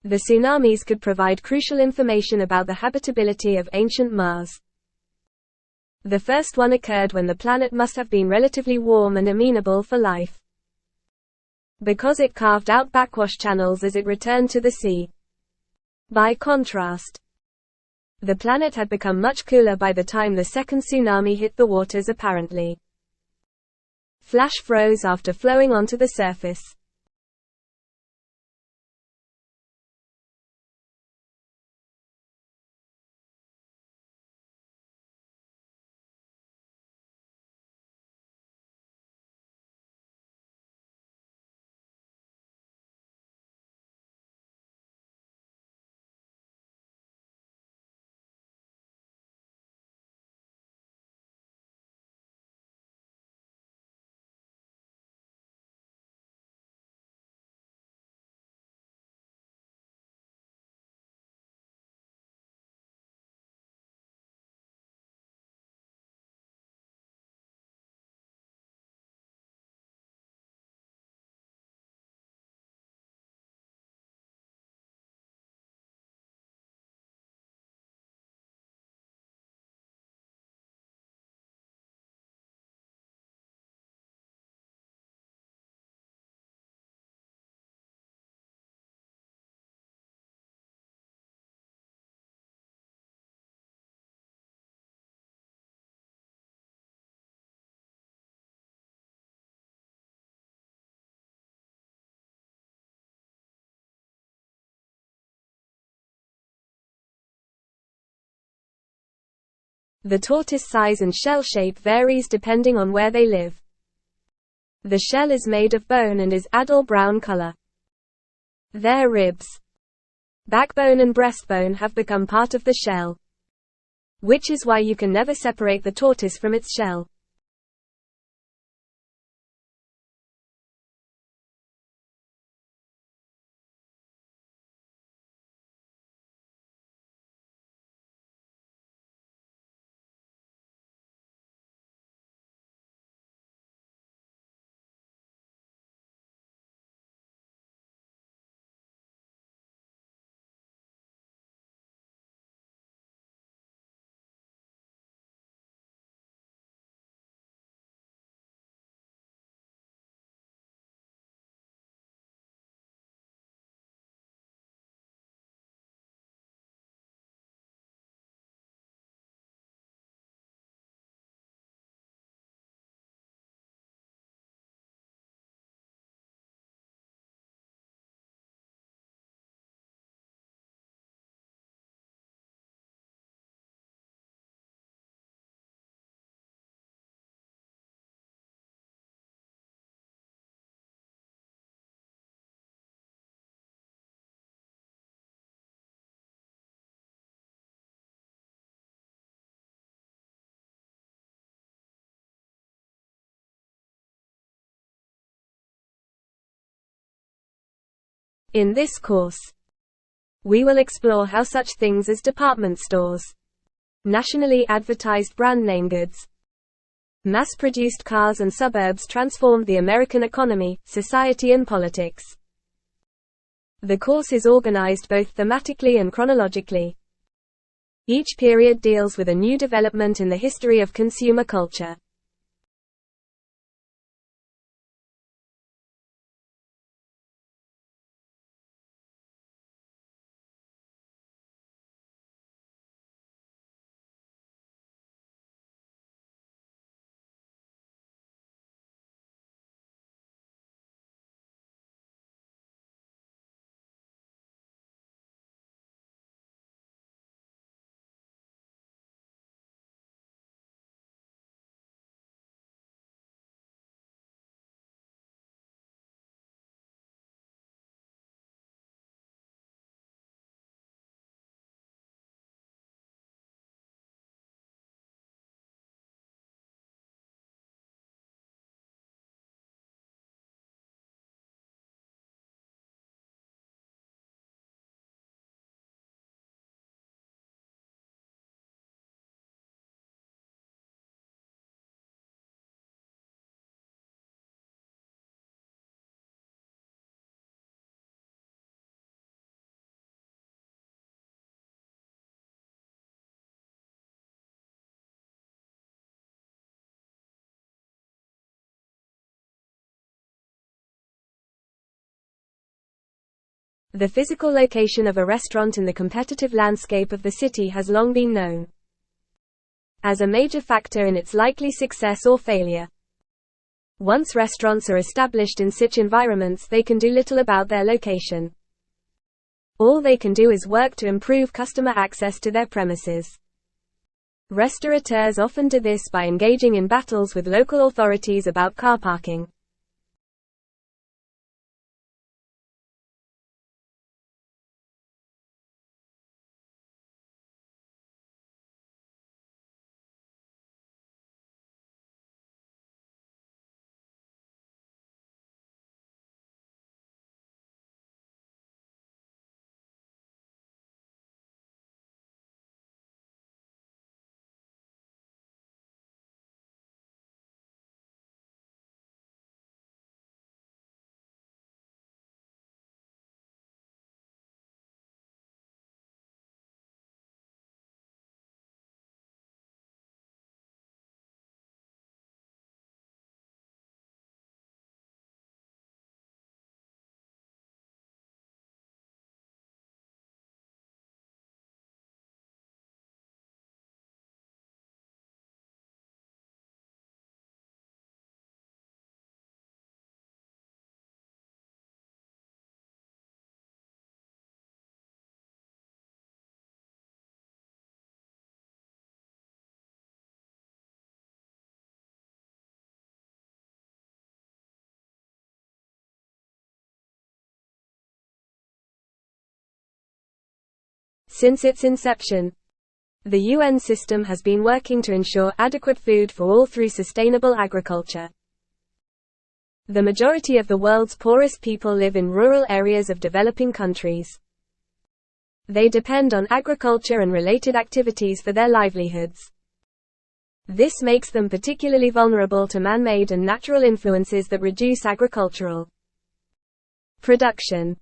The tsunamis could provide crucial information about the habitability of ancient Mars. The first one occurred when the planet must have been relatively warm and amenable for life, because it carved out backwash channels as it returned to the sea. By contrast, the planet had become much cooler by the time the second tsunami hit the waters apparently. Flash froze after flowing onto the surface. The tortoise size and shell shape varies depending on where they live. The shell is made of bone and is adult brown color. Their ribs, backbone and breastbone have become part of the shell, which is why you can never separate the tortoise from its shell. In this course, we will explore how such things as department stores, nationally advertised brand name goods, mass-produced cars and suburbs transformed the American economy, society and politics. The course is organized both thematically and chronologically. Each period deals with a new development in the history of consumer culture. The physical location of a restaurant in the competitive landscape of the city has long been known as a major factor in its likely success or failure. Once restaurants are established in such environments, they can do little about their location. All they can do is work to improve customer access to their premises. Restaurateurs often do this by engaging in battles with local authorities about car parking. Since its inception, the UN system has been working to ensure adequate food for all through sustainable agriculture. The majority of the world's poorest people live in rural areas of developing countries. They depend on agriculture and related activities for their livelihoods. This makes them particularly vulnerable to man-made and natural influences that reduce agricultural production.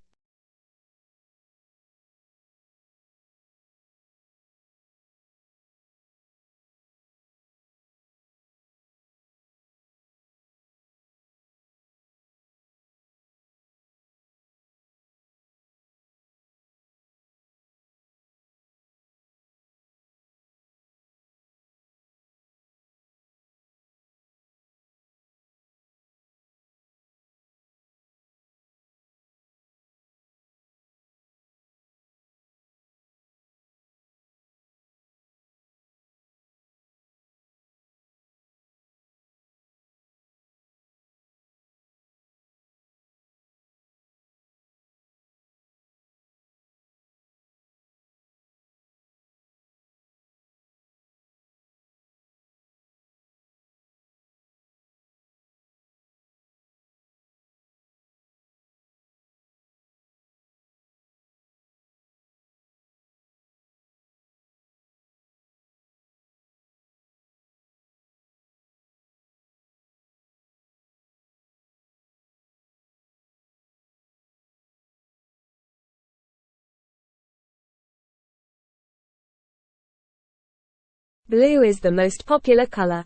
Blue is the most popular color.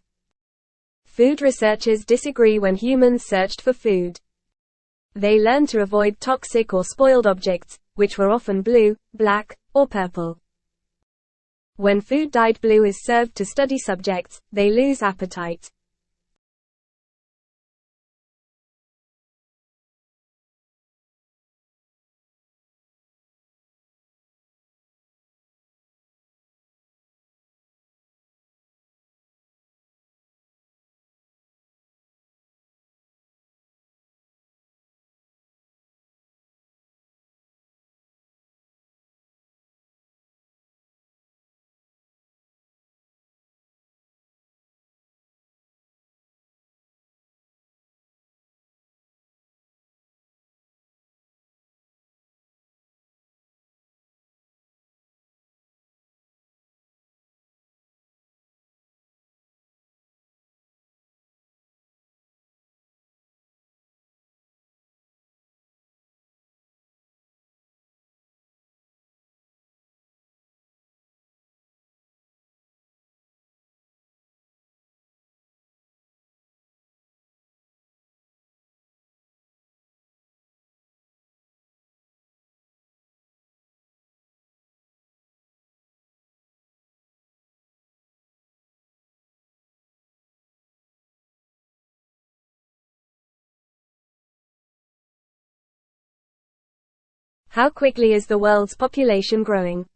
Food researchers disagree when humans searched for food. They learned to avoid toxic or spoiled objects, which were often blue, black, or purple. When food dyed blue is served to study subjects, they lose appetite. How quickly is the world's population growing?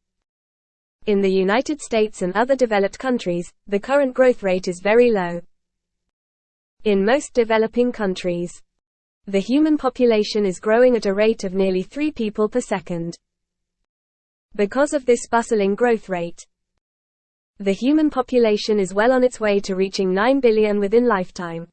In the United States and other developed countries, the current growth rate is very low. In most developing countries, the human population is growing at a rate of nearly 3 people per second. Because of this bustling growth rate, the human population is well on its way to reaching 9 billion within lifetime.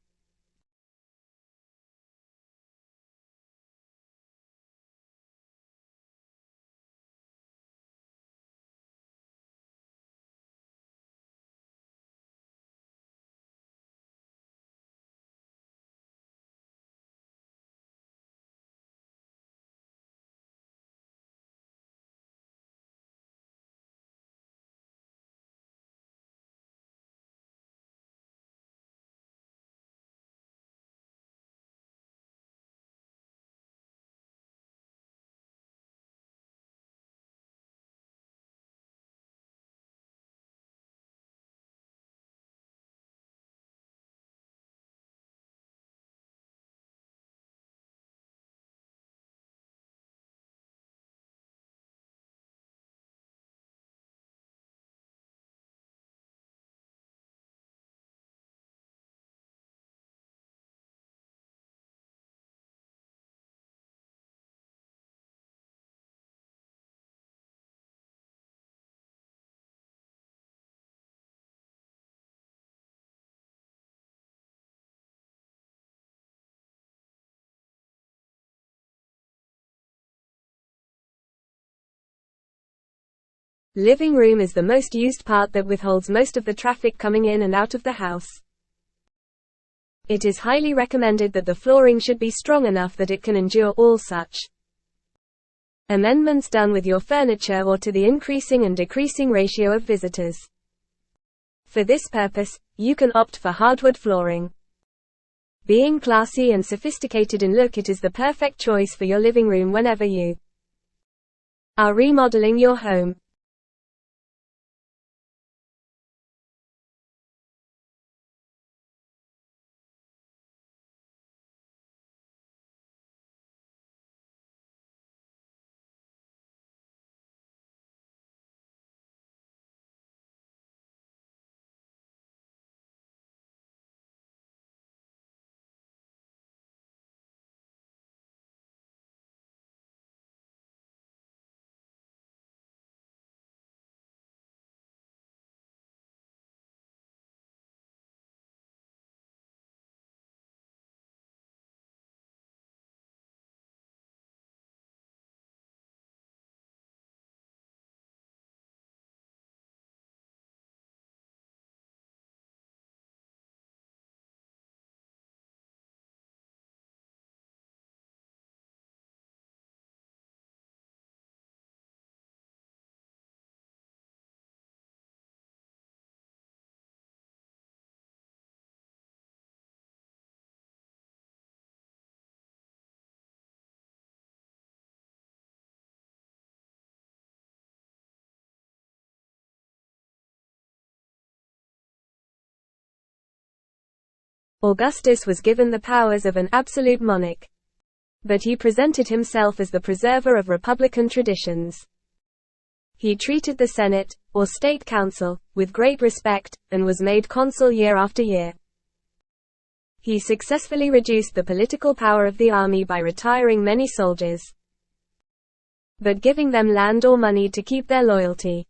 Living room is the most used part that withholds most of the traffic coming in and out of the house. It is highly recommended that the flooring should be strong enough that it can endure all such amendments done with your furniture or to the increasing and decreasing ratio of visitors. For this purpose, you can opt for hardwood flooring. Being classy and sophisticated in look, it is the perfect choice for your living room whenever you are remodeling your home. Augustus was given the powers of an absolute monarch, but he presented himself as the preserver of republican traditions. He treated the Senate, or State Council, with great respect, and was made consul year after year. He successfully reduced the political power of the army by retiring many soldiers, but giving them land or money to keep their loyalty.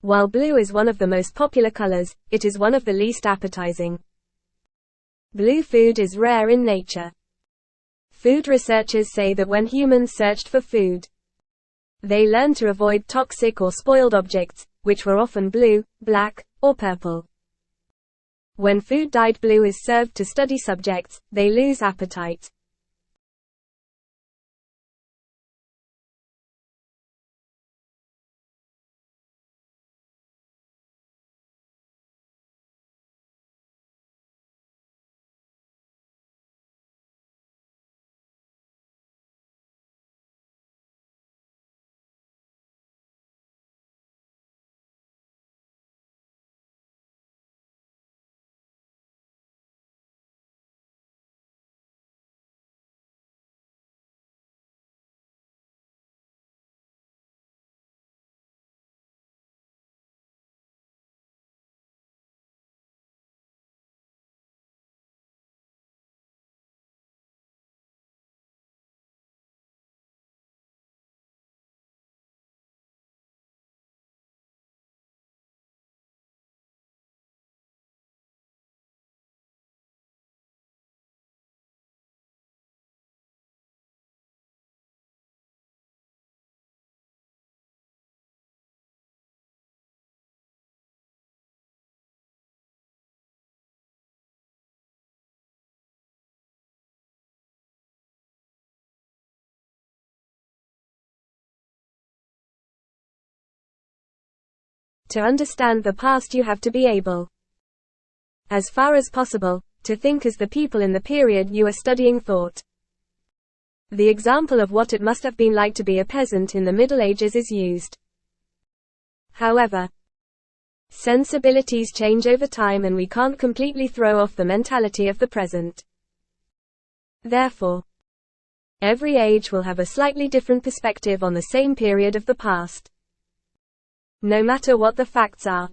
While blue is one of the most popular colors, it is one of the least appetizing. Blue food is rare in nature. Food researchers say that when humans searched for food, they learned to avoid toxic or spoiled objects, which were often blue, black, or purple. When food dyed blue is served to study subjects, they lose appetite. To understand the past, you have to be able, as far as possible, to think as the people in the period you are studying thought. The example of what it must have been like to be a peasant in the Middle Ages is used. However, sensibilities change over time and we can't completely throw off the mentality of the present. Therefore, every age will have a slightly different perspective on the same period of the past, no matter what the facts are.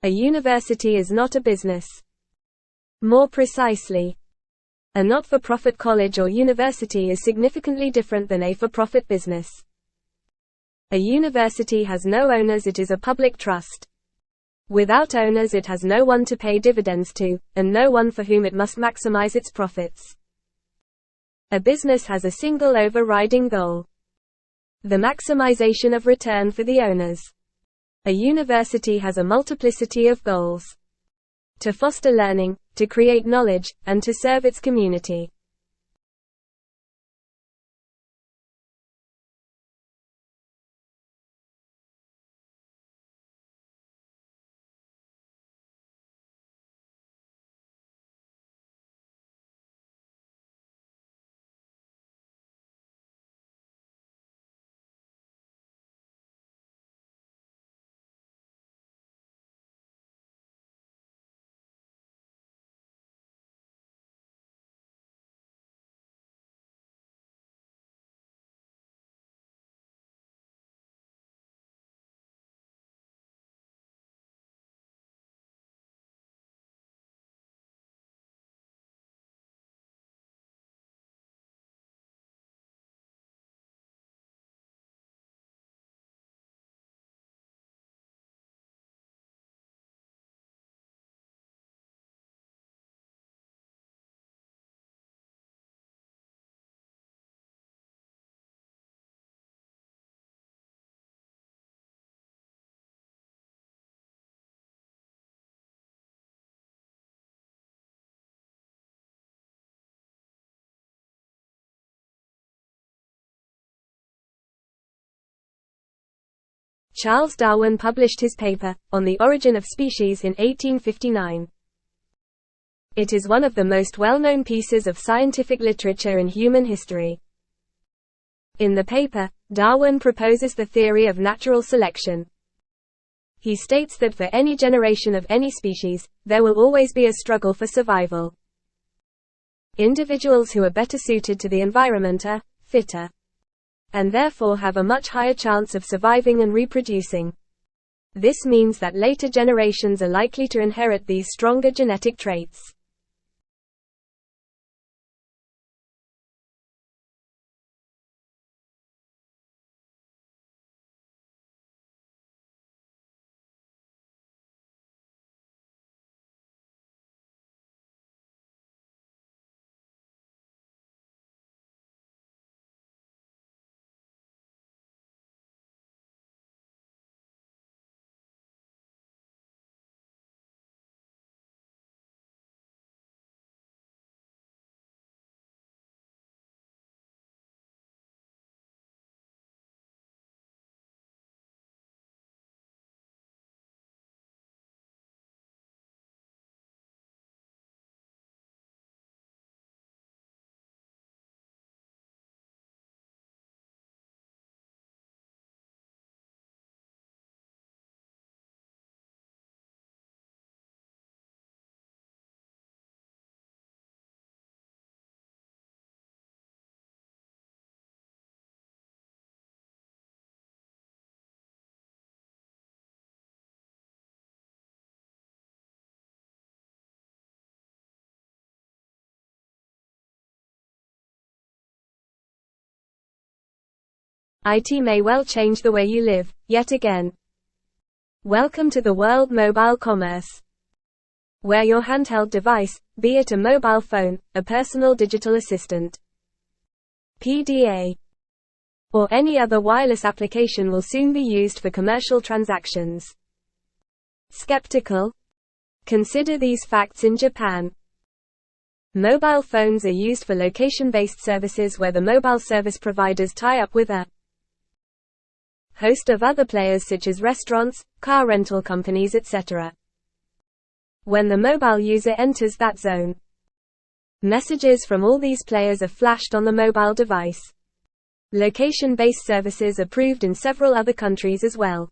A university is not a business. More precisely, a not-for-profit college or university is significantly different than a for-profit business. A university has no owners, it is a public trust. Without owners, it has no one to pay dividends to, and no one for whom it must maximize its profits. A business has a single overriding goal: the maximization of return for the owners. A university has a multiplicity of goals: to foster learning, to create knowledge, and to serve its community. Charles Darwin published his paper, On the Origin of Species in 1859. It is one of the most well-known pieces of scientific literature in human history. In the paper, Darwin proposes the theory of natural selection. He states that for any generation of any species, there will always be a struggle for survival. Individuals who are better suited to the environment are fitter, and therefore have a much higher chance of surviving and reproducing. This means that later generations are likely to inherit these stronger genetic traits. IT may well change the way you live, yet again. Welcome to the world mobile commerce, where your handheld device, be it a mobile phone, a personal digital assistant, PDA, or any other wireless application will soon be used for commercial transactions. Skeptical? Consider these facts in Japan. Mobile phones are used for location-based services where the mobile service providers tie up with a host of other players such as restaurants, car rental companies, etc. When the mobile user enters that zone, messages from all these players are flashed on the mobile device. Location-based services are approved in several other countries as well.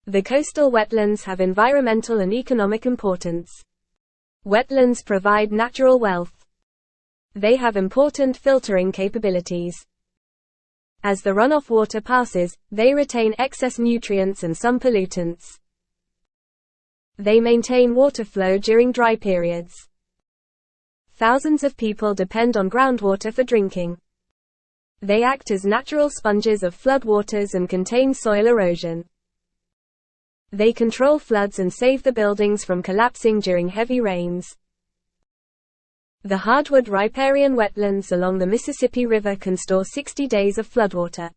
The coastal wetlands have environmental and economic importance. Wetlands provide natural wealth. They have important filtering capabilities. As the runoff water passes, they retain excess nutrients and some pollutants. They maintain water flow during dry periods. Thousands of people depend on groundwater for drinking. They act as natural sponges of floodwaters and contain soil erosion. They control floods and save the buildings from collapsing during heavy rains. The hardwood riparian wetlands along the Mississippi River can store 60 days of floodwater.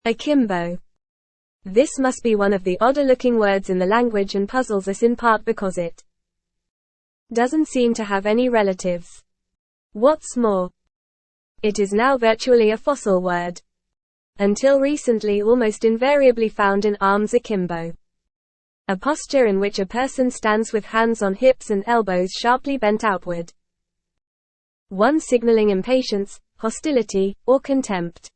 Akimbo. This must be one of the odder-looking words in the language and puzzles us in part because it doesn't seem to have any relatives. What's more, it is now virtually a fossil word. Until recently almost invariably found in arms akimbo. A posture in which a person stands with hands on hips and elbows sharply bent outward. One signaling impatience, hostility, or contempt.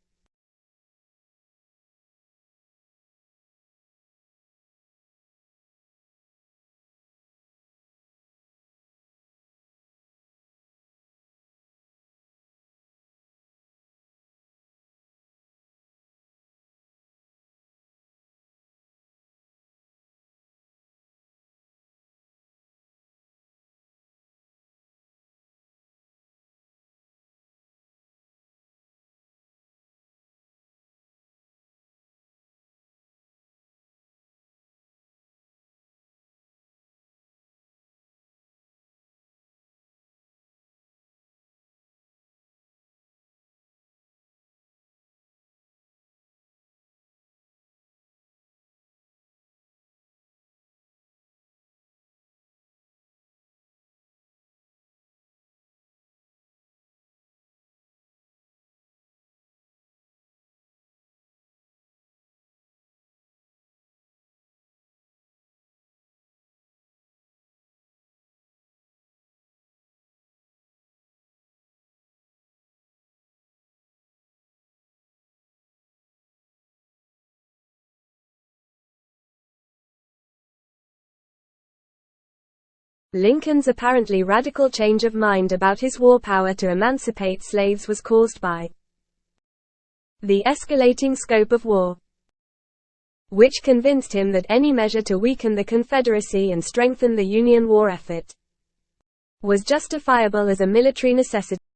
Lincoln's apparently radical change of mind about his war power to emancipate slaves was caused by the escalating scope of war, which convinced him that any measure to weaken the Confederacy and strengthen the Union war effort was justifiable as a military necessity.